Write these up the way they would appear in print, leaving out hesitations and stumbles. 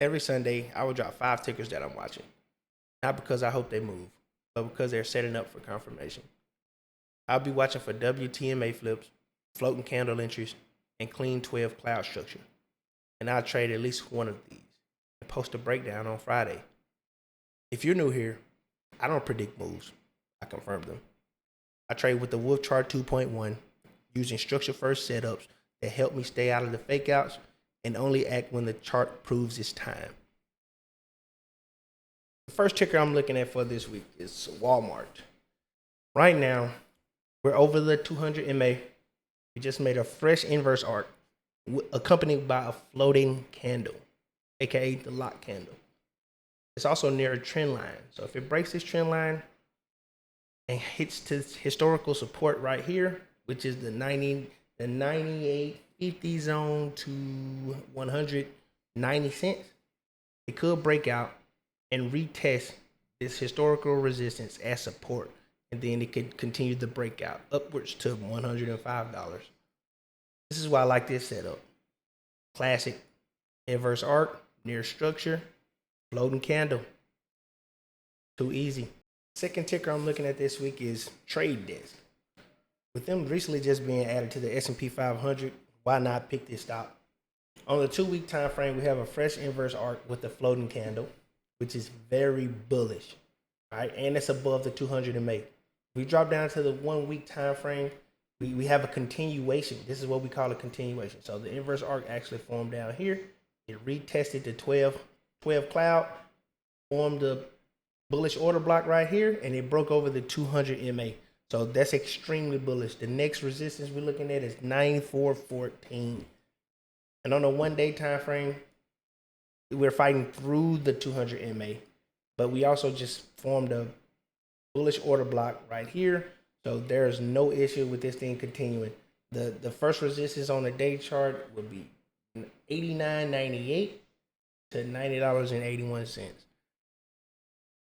Every Sunday, I will drop 5 tickers that I'm watching. Not because I hope they move, but because they're setting up for confirmation. I'll be watching for WTMA flips, floating candle entries, and clean 12 cloud structure. And I'll trade at least one of these and post a breakdown on Friday. If you're new here, I don't predict moves. I confirm them. I trade with the Wolf Chart 2.1 using structure first setups that help me stay out of the fake outs and only act when the chart proves it's time. The first ticker I'm looking at for this week is Walmart. Right now, we're over the 200 MA. We just made a fresh inverse arc accompanied by a floating candle, aka the lock candle. It's also near a trend line. So if it breaks this trend line and hits to historical support right here, which is the 98.50 zone to 190 cents, it could break out and retest this historical resistance as support, and then it could continue the breakout upwards to $105. This is why I like this setup. Classic inverse arc, near structure, floating candle. Too easy. Second ticker I'm looking at this week is Trade Desk. With them recently just being added to the S&P 500, why not pick this stock? On the 2-week time frame, we have a fresh inverse arc with the floating candle, which is very bullish, right? And it's above the 200 MA. We drop down to the 1-week time frame, we have a continuation. This is what we call a continuation. So the inverse arc actually formed down here. It retested the 12 cloud, formed a bullish order block right here, and it broke over the 200 MA. So that's extremely bullish. The next resistance we're looking at is 94.14. And on a 1-day time frame, we're fighting through the 200 MA, but we also just formed a bullish order block right here. So there's no issue with this thing continuing. The first resistance on the day chart would be $89.98 to $90.81.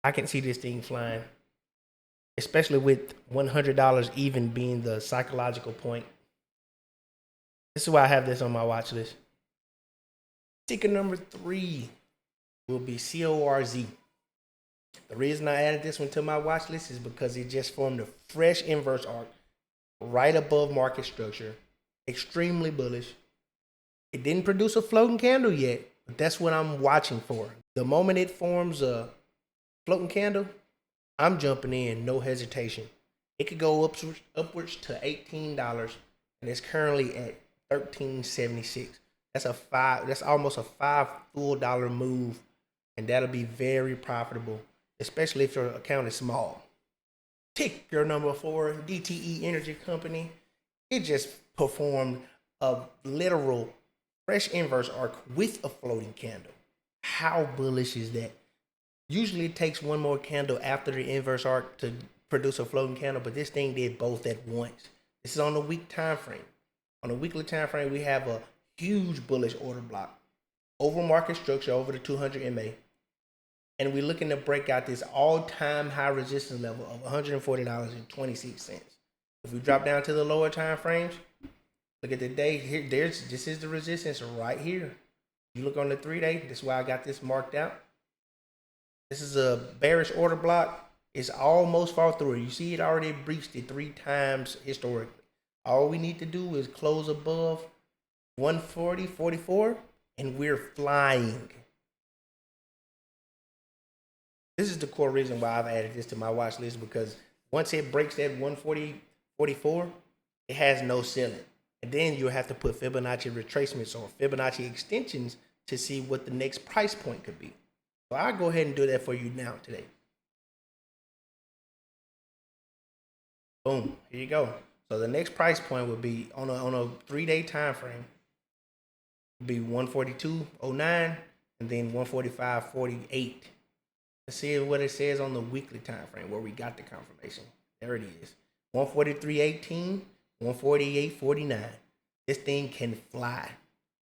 I can see this thing flying, especially with $100 even being the psychological point. This is why I have this on my watch list. Ticker number 3 will be CORZ. The reason I added this one to my watch list is because it just formed a fresh inverse arc right above market structure. Extremely bullish. It didn't produce a floating candle yet, but that's what I'm watching for. The moment it forms a floating candle, I'm jumping in, no hesitation. It could go upwards to $18, and it's currently at $13.76. That's almost a $5 full move, and that'll be very profitable, especially if your account is small. Ticker number 4, DTE Energy Company. It just performed a literal fresh inverse arc with a floating candle. How bullish is that? Usually it takes one more candle after the inverse arc to produce a floating candle, but this thing did both at once. This is on the week time frame. On the weekly time frame, we have a huge bullish order block over market structure over the 200 MA, and we're looking to break out this all-time high resistance level of $140.26. If we drop down to the lower time frames, look at the day here. This is the resistance right here. You look on the 3-day. This is why I got this marked out. This is a bearish order block. It's almost fall through. You see, it already breached it 3 times historically. All we need to do is close above 140.44, and we're flying. This is the core reason why I've added this to my watch list, because once it breaks that 140.44, it has no ceiling. And then you'll have to put Fibonacci retracements or Fibonacci extensions to see what the next price point could be. So I'll go ahead and do that for you now today. Boom, here you go. So the next price point would be on a 3-day time frame, would be 142.09 and then 145.48. Let's see what it says on the weekly time frame where we got the confirmation. There it is. 143.18, 148.49. This thing can fly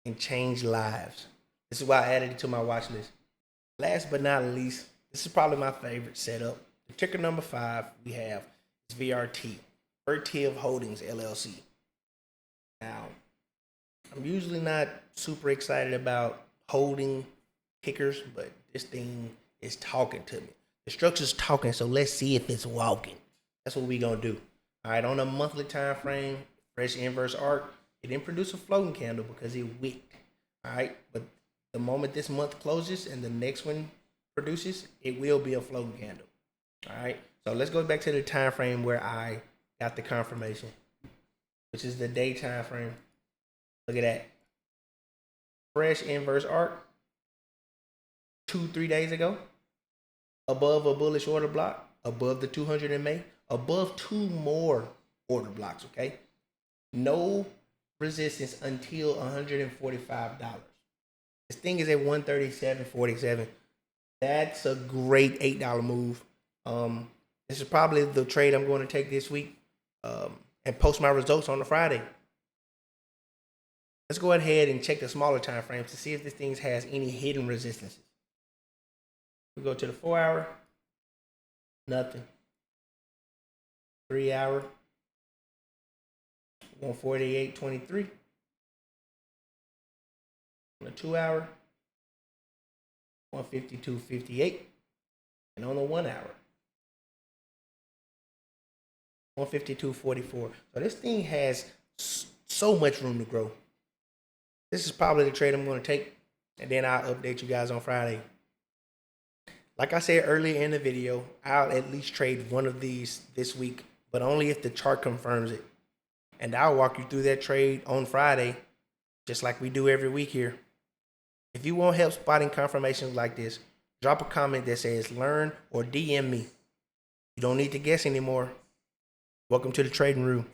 and change lives. This is why I added it to my watch list. Last but not least, this is probably my favorite setup. The ticker number 5 we have is VRT, Vertiv Holdings LLC. Now, I'm usually not super excited about holding kickers, but this thing is talking to me. The structure's talking, so let's see if it's walking. That's what we gonna do. All right, on a monthly time frame, fresh inverse arc, it didn't produce a floating candle because it wicked. All right, but the moment this month closes and the next one produces, it will be a floating candle. All right, so let's go back to the time frame where I got the confirmation, which is the day time frame. Look at that. Fresh inverse arc 2-3 days ago, above a bullish order block, above the 200 MA, above two more order blocks, okay? No resistance until $145. This thing is at 137.47. That's a great $8 move. This is probably the trade I'm going to take this week and post my results on the Friday. Let's go ahead and check the smaller time frames to see if this thing has any hidden resistances. We go to the 4 hour, nothing. 3 hour, 148.23. On the 2 hour, 152.58. And on the 1 hour, 152.44. So this thing has so much room to grow. This is probably the trade I'm going to take, and then I'll update you guys on Friday. Like I said earlier in the video, I'll at least trade one of these this week, but only if the chart confirms it. And I'll walk you through that trade on Friday, just like we do every week here. If you want help spotting confirmations like this, drop a comment that says learn or DM me. You don't need to guess anymore. Welcome to the trading room.